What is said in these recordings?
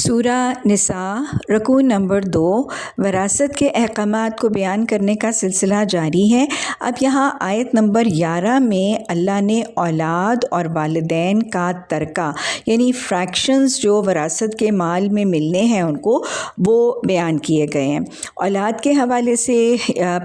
سورہ نساء رکوع نمبر 2 وراثت کے احکامات کو بیان کرنے کا سلسلہ جاری ہے۔ اب یہاں آیت نمبر 11 میں اللہ نے اولاد اور والدین کا ترکہ یعنی فریکشنز جو وراثت کے مال میں ملنے ہیں ان کو وہ بیان کیے گئے ہیں۔ اولاد کے حوالے سے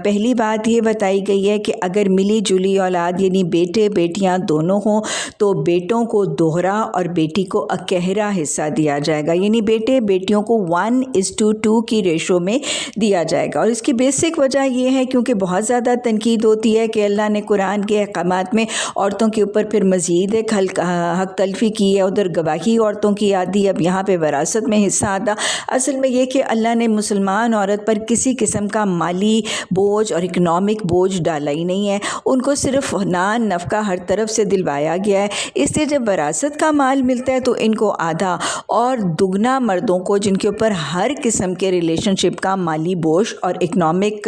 پہلی بات یہ بتائی گئی ہے کہ اگر ملی جلی اولاد یعنی بیٹے بیٹیاں دونوں ہوں تو بیٹوں کو دوہرا اور بیٹی کو اکہرا حصہ دیا جائے گا، یعنی بیٹے بیٹیوں کو 1:2 کی ریشو میں دیا جائے گا۔ اور اس کی بیسک وجہ یہ ہے کیونکہ بہت زیادہ تنقید ہوتی ہے کہ اللہ نے قرآن کے احکامات میں عورتوں کے اوپر پھر مزید ایک حق تلفی کی ہے، ادھر گواہی عورتوں کی آدھی، اب یہاں پہ وراثت میں حصہ آدھا۔ اصل میں یہ کہ اللہ نے مسلمان عورت پر کسی قسم کا مالی بوجھ اور اکنامک بوجھ ڈالا ہی نہیں ہے، ان کو صرف نان نفقہ ہر طرف سے دلوایا گیا ہے۔ اس لیے جب وراثت کا مال ملتا ہے تو ان کو آدھا اور دگنا مردوں کو جن کے اوپر ہر قسم کے ریلیشن شپ کا مالی بوجھ اور اکنامک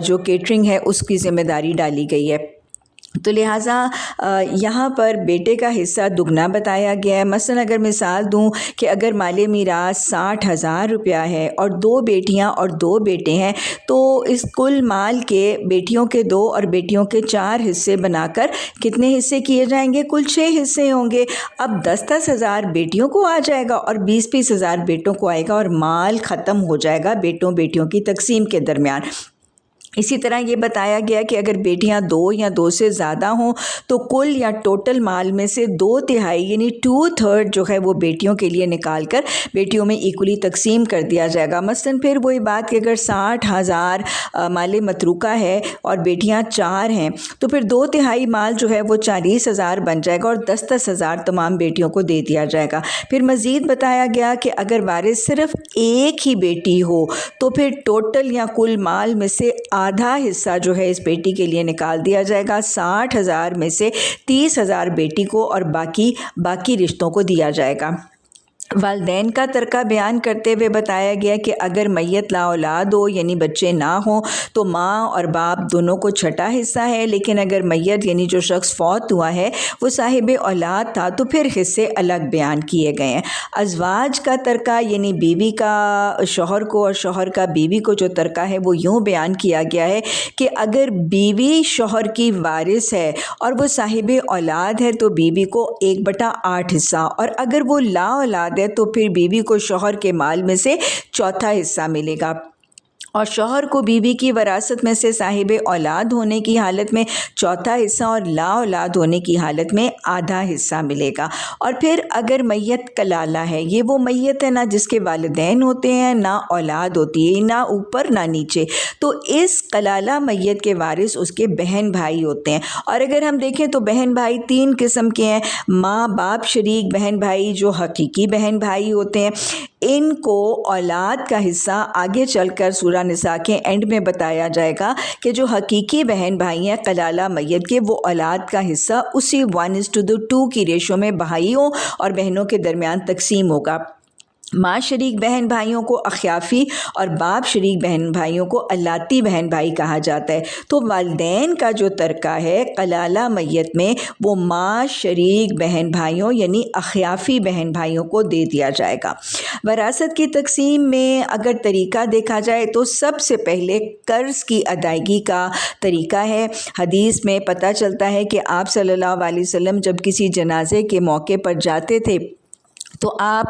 جو کیٹرنگ ہے اس کی ذمہ داری ڈالی گئی ہے۔ تو لہٰذا یہاں پر بیٹے کا حصہ دگنا بتایا گیا ہے۔ مثلا اگر مثال دوں کہ اگر مال میراث 60,000 روپیہ ہے اور 2 بیٹیاں اور 2 بیٹے ہیں تو اس کل مال کے بیٹیوں کے 2 اور بیٹیوں کے 4 حصے بنا کر کتنے حصے کیے جائیں گے؟ کل 6 حصے ہوں گے۔ اب 10,000 ہزار بیٹیوں کو آ جائے گا اور 20,000 ہزار بیٹوں کو آئے گا اور مال ختم ہو جائے گا بیٹوں بیٹیوں کی تقسیم کے درمیان۔ اسی طرح یہ بتایا گیا کہ اگر بیٹیاں 2 یا 2 سے زیادہ ہوں تو کل یا ٹوٹل مال میں سے 2/3 یعنی 2/3 جو ہے وہ بیٹیوں کے لیے نکال کر بیٹیوں میں ایکولی تقسیم کر دیا جائے گا۔ مثلاً پھر وہی بات کہ اگر 60,000 مال متروکہ ہے اور بیٹیاں 4 ہیں تو پھر 2/3 مال جو ہے وہ 40,000 بن جائے گا اور 10,000 ہزار تمام بیٹیوں کو دے دیا جائے گا۔ پھر مزید بتایا گیا کہ اگر وارث صرف ایک ہی بیٹی ہو تو پھر ٹوٹل یا کل مال میں سے آدھا حصہ جو ہے اس بیٹی کے لیے نکال دیا جائے گا، 60,000 میں سے 30,000 بیٹی کو اور باقی رشتوں کو دیا جائے گا۔ والدین کا ترکہ بیان کرتے ہوئے بتایا گیا کہ اگر میت لا اولاد ہو یعنی بچے نہ ہوں تو ماں اور باپ دونوں کو چھٹا حصہ ہے، لیکن اگر میت یعنی جو شخص فوت ہوا ہے وہ صاحب اولاد تھا تو پھر حصے الگ بیان کیے گئے ہیں۔ ازواج کا ترکہ یعنی بیوی کا شوہر کو اور شوہر کا بیوی کو جو ترکہ ہے وہ یوں بیان کیا گیا ہے کہ اگر بیوی شوہر کی وارث ہے اور وہ صاحب اولاد ہے تو بیوی کو 1/8 حصہ، اور اگر وہ لا اولاد ہے تو پھر بیوی کو شوہر کے مال میں سے 1/4 حصہ ملے گا، اور شوہر کو بیوی کی وراثت میں سے صاحب اولاد ہونے کی حالت میں 1/4 حصہ اور لا اولاد ہونے کی حالت میں آدھا حصہ ملے گا۔ اور پھر اگر میت کلالہ ہے، یہ وہ میت ہے نہ جس کے والدین ہوتے ہیں نہ اولاد ہوتی ہے، نہ اوپر نہ نیچے، تو اس کلالہ میت کے وارث اس کے بہن بھائی ہوتے ہیں۔ اور اگر ہم دیکھیں تو بہن بھائی 3 قسم کے ہیں، ماں باپ شریک بہن بھائی جو حقیقی بہن بھائی ہوتے ہیں، ان کو اولاد کا حصہ آگے چل کر سورہ نساء کے اینڈ میں بتایا جائے گا کہ جو حقیقی بہن بھائی ہیں کلالہ میت کے، وہ اولاد کا حصہ اسی 1:2 کی ریشو میں بھائیوں اور بہنوں کے درمیان تقسیم ہوگا۔ ماں شریک بہن بھائیوں کو اخیافی اور باپ شریک بہن بھائیوں کو الاتی بہن بھائی کہا جاتا ہے۔ تو والدین کا جو ترکہ ہے کلالہ میت میں وہ ماں شریک بہن بھائیوں یعنی اخیافی بہن بھائیوں کو دے دیا جائے گا۔ وراثت کی تقسیم میں اگر طریقہ دیکھا جائے تو سب سے پہلے قرض کی ادائیگی کا طریقہ ہے۔ حدیث میں پتہ چلتا ہے کہ آپ صلی اللہ علیہ وسلم جب کسی جنازے کے موقع پر جاتے تھے تو آپ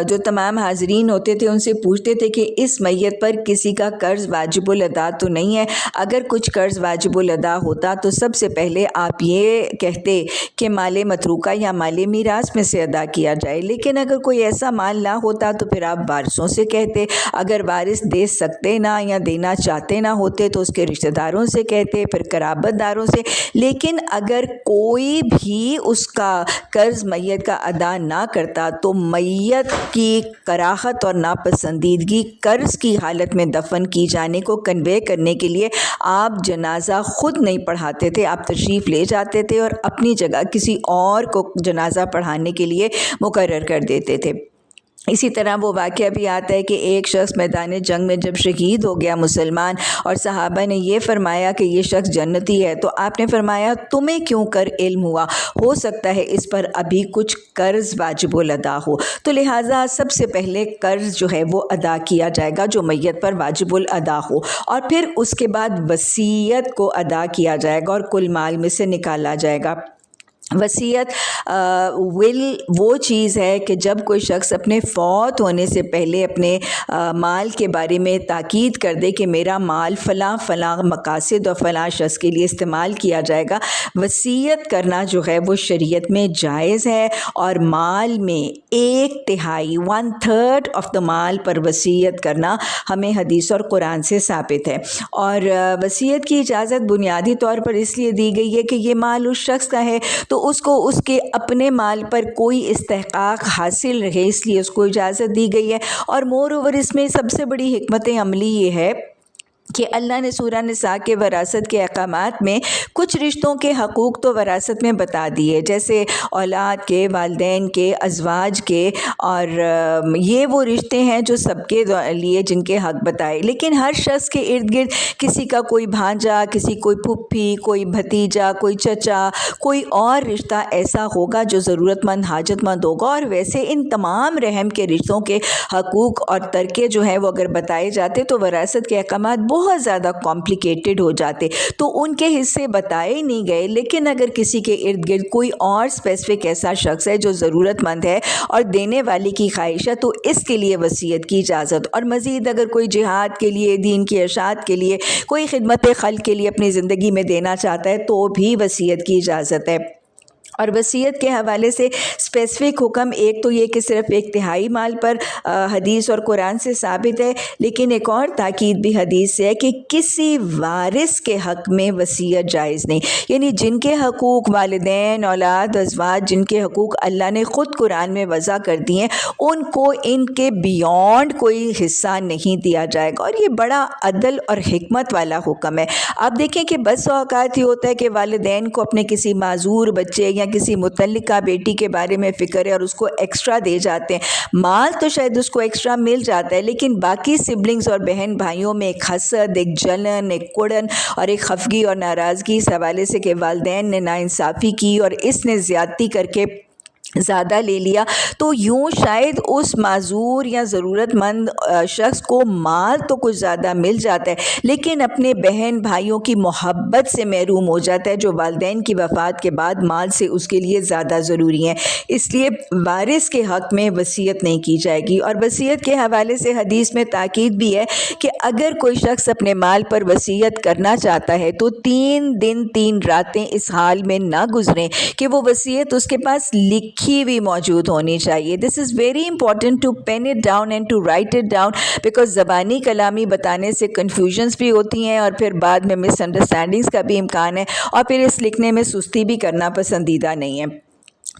جو تمام حاضرین ہوتے تھے ان سے پوچھتے تھے کہ اس میت پر کسی کا قرض واجب الادا تو نہیں ہے؟ اگر کچھ قرض واجب الادا ہوتا تو سب سے پہلے آپ یہ کہتے کہ مال متروکہ یا مال میراث میں سے ادا کیا جائے، لیکن اگر کوئی ایسا مال نہ ہوتا تو پھر آپ وارثوں سے کہتے، اگر وارث دے سکتے نہ یا دینا چاہتے نہ ہوتے تو اس کے رشتہ داروں سے کہتے، پھر قرابت داروں سے۔ لیکن اگر کوئی بھی اس کا قرض میت کا ادا نہ کرتا تو میت کی کراہت اور ناپسندیدگی قرض کی حالت میں دفن کی جانے کو کنوے کرنے کے لیے آپ جنازہ خود نہیں پڑھاتے تھے، آپ تشریف لے جاتے تھے اور اپنی جگہ کسی اور کو جنازہ پڑھانے کے لیے مقرر کر دیتے تھے۔ اسی طرح وہ واقعہ بھی آتا ہے کہ ایک شخص میدان جنگ میں جب شہید ہو گیا مسلمان، اور صحابہ نے یہ فرمایا کہ یہ شخص جنتی ہے، تو آپ نے فرمایا تمہیں کیوں کر علم ہوا، ہو سکتا ہے اس پر ابھی کچھ قرض واجب الادا ہو، تو لہٰذا سب سے پہلے قرض جو ہے وہ ادا کیا جائے گا جو میت پر واجب الادا ہو، اور پھر اس کے بعد وصیت کو ادا کیا جائے گا اور کل مال میں سے نکالا جائے گا۔ وصیت وہ چیز ہے کہ جب کوئی شخص اپنے فوت ہونے سے پہلے اپنے مال کے بارے میں تاکید کر دے کہ میرا مال فلاں فلاں مقاصد اور فلاں شخص کے لیے استعمال کیا جائے گا، وصیت کرنا جو ہے وہ شریعت میں جائز ہے، اور مال میں 1/3 1/3 آف دا مال پر وصیت کرنا ہمیں حدیث اور قرآن سے ثابت ہے۔ اور وصیت کی اجازت بنیادی طور پر اس لیے دی گئی ہے کہ یہ مال اس شخص کا ہے تو اس کو اس کے اپنے مال پر کوئی استحقاق حاصل رہے، اس لیے اس کو اجازت دی گئی ہے۔ اور مور اوور اس میں سب سے بڑی حکمت عملی یہ ہے کہ اللہ نے سورہ نساء کے وراثت کے احکامات میں کچھ رشتوں کے حقوق تو وراثت میں بتا دیے، جیسے اولاد کے، والدین کے، ازواج کے، اور یہ وہ رشتے ہیں جو سب کے لیے جن کے حق بتائے، لیکن ہر شخص کے ارد گرد کسی کا کوئی بھانجا، کسی کوئی پھپھی، کوئی بھتیجا، کوئی چچا، کوئی اور رشتہ ایسا ہوگا جو ضرورت مند، حاجت مند ہوگا، اور ویسے ان تمام رحم کے رشتوں کے حقوق اور ترکے جو ہیں وہ اگر بتائے جاتے تو وراثت کے احکامات بہت زیادہ کمپلیکیٹڈ ہو جاتے، تو ان کے حصے بتائے ہی نہیں گئے۔ لیکن اگر کسی کے ارد گرد کوئی اور اسپیسیفک ایسا شخص ہے جو ضرورت مند ہے اور دینے والی کی خواہش ہے تو اس کے لیے وصیت کی اجازت، اور مزید اگر کوئی جہاد کے لیے، دین کی اشاعت کے لیے، کوئی خدمت خلق کے لیے اپنی زندگی میں دینا چاہتا ہے تو بھی وصیت کی اجازت ہے۔ اور وصیت کے حوالے سے اسپیسیفک حکم ایک تو یہ کہ صرف 1/3 مال پر حدیث اور قرآن سے ثابت ہے، لیکن ایک اور تاکید بھی حدیث سے ہے کہ کسی وارث کے حق میں وصیت جائز نہیں، یعنی جن کے حقوق والدین، اولاد، ازواج، جن کے حقوق اللہ نے خود قرآن میں وضع کر دیے ہیں، ان کو ان کے بیونڈ کوئی حصہ نہیں دیا جائے گا، اور یہ بڑا عدل اور حکمت والا حکم ہے۔ آپ دیکھیں کہ بس اوقات یہ ہوتا ہے کہ والدین کو اپنے کسی معذور بچے یا کسی متعلقہ بیٹی کے بارے میں فکر ہے اور اس کو ایکسٹرا دے جاتے ہیں، مال تو شاید اس کو ایکسٹرا مل جاتا ہے، لیکن باقی سبلنگز اور بہن بھائیوں میں ایک حسد، ایک جلن، ایک کڑن اور ایک خفگی اور ناراضگی اس حوالے سے کہ والدین نے ناانصافی کی اور اس نے زیادتی کر کے زیادہ لے لیا، تو یوں شاید اس معذور یا ضرورت مند شخص کو مال تو کچھ زیادہ مل جاتا ہے لیکن اپنے بہن بھائیوں کی محبت سے محروم ہو جاتا ہے جو والدین کی وفات کے بعد مال سے اس کے لیے زیادہ ضروری ہیں، اس لیے وارث کے حق میں وصیت نہیں کی جائے گی۔ اور وصیت کے حوالے سے حدیث میں تاکید بھی ہے کہ اگر کوئی شخص اپنے مال پر وصیت کرنا چاہتا ہے تو 3 دن 3 راتیں اس حال میں نہ گزریں کہ وہ وصیت اس کے پاس لکھی بھی موجود ہونی چاہیے۔ This is very important to pen it down and to write it down, because زبانی کلامی بتانے سے کنفیوژنس بھی ہوتی ہیں اور پھر بعد میں مس انڈرسٹینڈنگس کا بھی امکان ہے، اور پھر اس لکھنے میں سستی بھی کرنا پسندیدہ نہیں ہے۔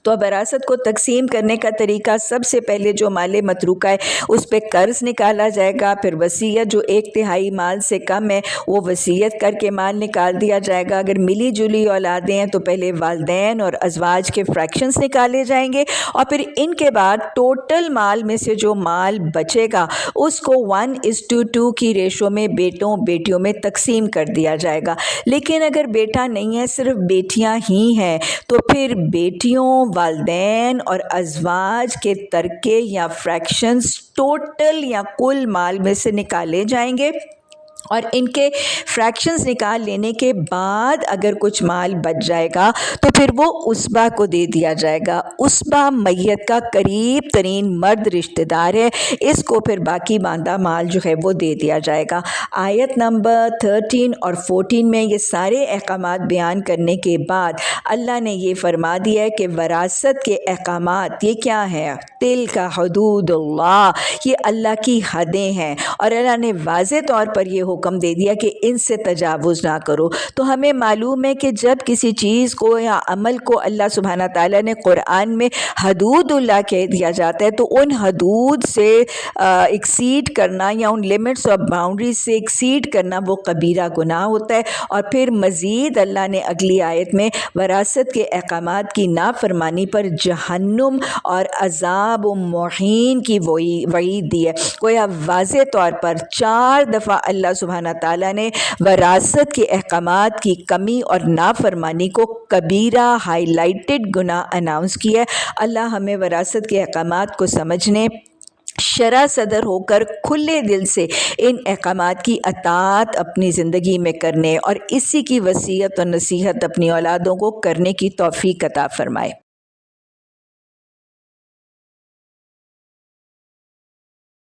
تو وراثت کو تقسیم کرنے کا طریقہ، سب سے پہلے جو مال متروکہ ہے اس پہ قرض نکالا جائے گا، پھر وصیت جو 1/3 مال سے کم ہے وہ وصیت کر کے مال نکال دیا جائے گا۔ اگر ملی جلی اولادیں ہیں تو پہلے والدین اور ازواج کے فریکشنز نکالے جائیں گے، اور پھر ان کے بعد ٹوٹل مال میں سے جو مال بچے گا اس کو 1:2 کی ریشو میں بیٹوں بیٹیوں میں تقسیم کر دیا جائے گا۔ لیکن اگر بیٹا نہیں ہے، صرف بیٹیاں ہی ہیں، تو پھر بیٹیوں، والدین اور ازواج کے ترکے یا فریکشنز ٹوٹل یا کل مال میں سے نکالے جائیں گے، اور ان کے فریکشنز نکال لینے کے بعد اگر کچھ مال بچ جائے گا تو پھر وہ عصبہ کو دے دیا جائے گا۔ عصبہ میت کا قریب ترین مرد رشتہ دار ہے، اس کو پھر باقی باندھا مال جو ہے وہ دے دیا جائے گا۔ آیت نمبر 13 اور 14 میں یہ سارے احکامات بیان کرنے کے بعد اللہ نے یہ فرما دیا ہے کہ وراثت کے احکامات یہ کیا ہے؟ تلک حدود اللہ، یہ اللہ کی حدیں ہیں، اور اللہ نے واضح طور پر یہ حکم دے دیا کہ ان سے تجاوز نہ کرو۔ تو ہمیں معلوم ہے کہ جب کسی چیز کو یا عمل کو اللہ سبحانہ تعالیٰ نے قرآن میں حدود اللہ کہہ دیا جاتا ہے تو ان حدود سے ایکسیڈ کرنا یا ان لمٹس اور باؤنڈریز سے ایکسیڈ کرنا وہ کبیرہ گناہ ہوتا ہے۔ اور پھر مزید اللہ نے اگلی آیت میں وراثت کے احکامات کی نافرمانی پر جہنم اور عذاب مہین کی وعید دی ہے۔ گویا واضح طور پر 4 دفعہ اللہ سبحانہ تعالیٰ نے وراثت کے احکامات کی کمی اور نافرمانی کو کبیرہ ہائی لائٹڈ گناہ اناؤنس کیا ہے۔ اللہ ہمیں وراثت کے احکامات کو سمجھنے، شرح صدر ہو کر کھلے دل سے ان احکامات کی اطاعت اپنی زندگی میں کرنے اور اسی کی وصیت اور نصیحت اپنی اولادوں کو کرنے کی توفیق عطا فرمائے۔